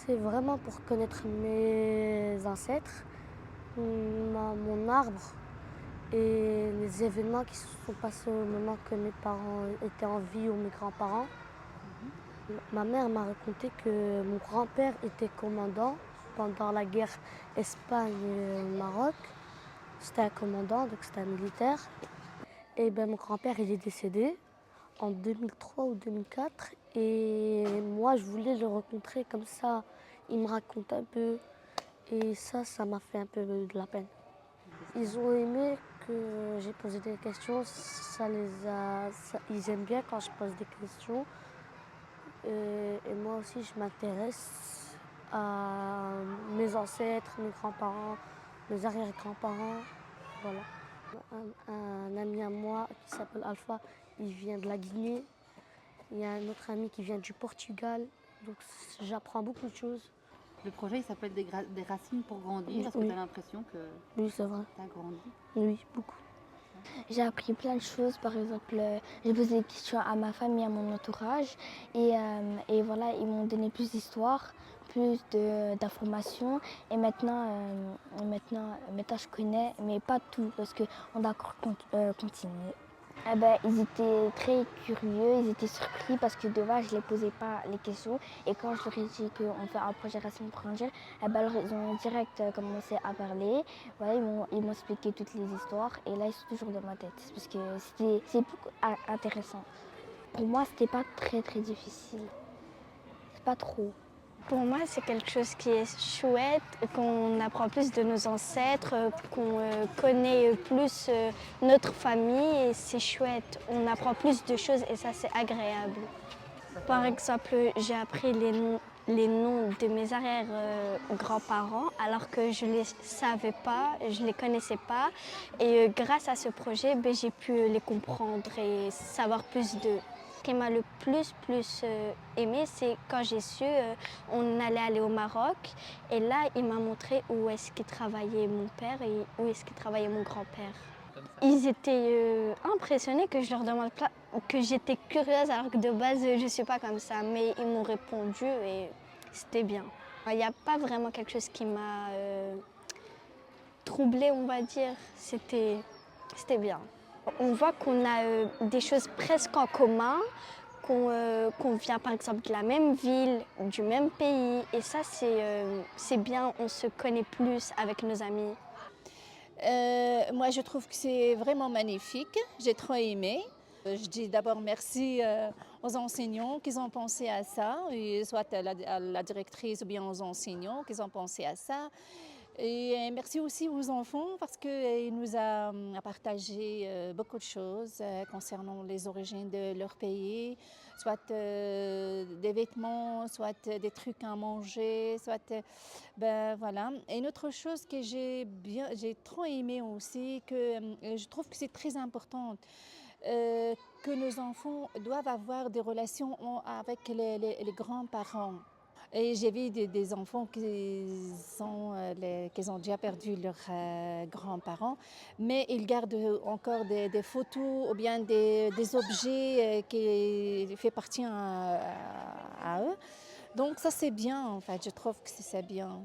c'est vraiment pour connaître mes ancêtres, mon arbre et les événements qui se sont passés au moment que mes parents étaient en vie ou mes grands-parents. Ma mère m'a raconté que mon grand-père était commandant pendant la guerre Espagne-Maroc. C'était un commandant, donc c'était un militaire. Et ben, mon grand-père, il est décédé en 2003 ou 2004. Et moi, je voulais le rencontrer comme ça. Il me raconte un peu. Et ça m'a fait un peu de la peine. Ils ont aimé que j'ai posé des questions. Ils aiment bien quand je pose des questions. Et moi aussi, je m'intéresse à mes ancêtres, mes grands-parents, mes arrière-grands-parents. Voilà. Un ami à moi qui s'appelle Alpha, il vient de la Guinée. Il y a un autre ami qui vient du Portugal. Donc j'apprends beaucoup de choses. Le projet, il s'appelle des racines pour grandir. Est-ce que Oui, tu as l'impression que oui, c'est vrai. tu as grandi? Oui, beaucoup. J'ai appris plein de choses, par exemple, j'ai posé des questions à ma famille, à mon entourage, et voilà, ils m'ont donné plus d'histoires, d'informations, et maintenant je connais, mais pas tout, parce qu'on doit encore continuer. Eh ben, ils étaient très curieux, ils étaient surpris parce que de base je ne les posais pas les questions et quand je leur ai dit qu'on fait un projet Racine pour Angel, eh ben, alors, ils ont direct commencé à parler. Voilà, ils m'ont expliqué toutes les histoires et là ils sont toujours dans ma tête parce que c'est beaucoup intéressant. Pour moi c'était pas très très difficile, c'est pas trop. Pour moi, c'est quelque chose qui est chouette, qu'on apprend plus de nos ancêtres, qu'on connaît plus notre famille et c'est chouette. On apprend plus de choses et ça, c'est agréable. Par exemple, j'ai appris les noms de mes arrière-grands-parents alors que je ne les savais pas, je ne les connaissais pas. Et grâce à ce projet, ben, j'ai pu les comprendre et savoir plus d'eux. Ce qui m'a le plus aimé, c'est quand j'ai su on allait aller au Maroc. Et là, il m'a montré où est-ce qu'il travaillait mon père et où est-ce qu'il travaillait mon grand-père. Ils étaient impressionnés que je leur demande que j'étais curieuse alors que de base je ne suis pas comme ça. Mais ils m'ont répondu et c'était bien. Il n'y a pas vraiment quelque chose qui m'a troublée, on va dire. C'était bien. On voit qu'on a des choses presque en commun, qu'on vient par exemple de la même ville, du même pays. Et ça, c'est bien, on se connaît plus avec nos amis. Moi, je trouve que c'est vraiment magnifique. J'ai trop aimé. Je dis d'abord merci aux enseignants qui ont pensé à ça, et soit à la directrice ou bien aux enseignants qui ont pensé à ça. Et merci aussi aux enfants parce qu'ils nous ont partagé beaucoup de choses concernant les origines de leur pays, soit des vêtements, soit des trucs à manger, soit ben voilà. Et une autre chose que j'ai trop aimé aussi, que je trouve que c'est très important. Que nos enfants doivent avoir des relations avec les grands-parents. Et j'ai vu des enfants qui ont déjà perdu leurs grands-parents, mais ils gardent encore des photos ou bien des objets qui font partie à eux. Donc ça c'est bien en fait, je trouve que c'est bien.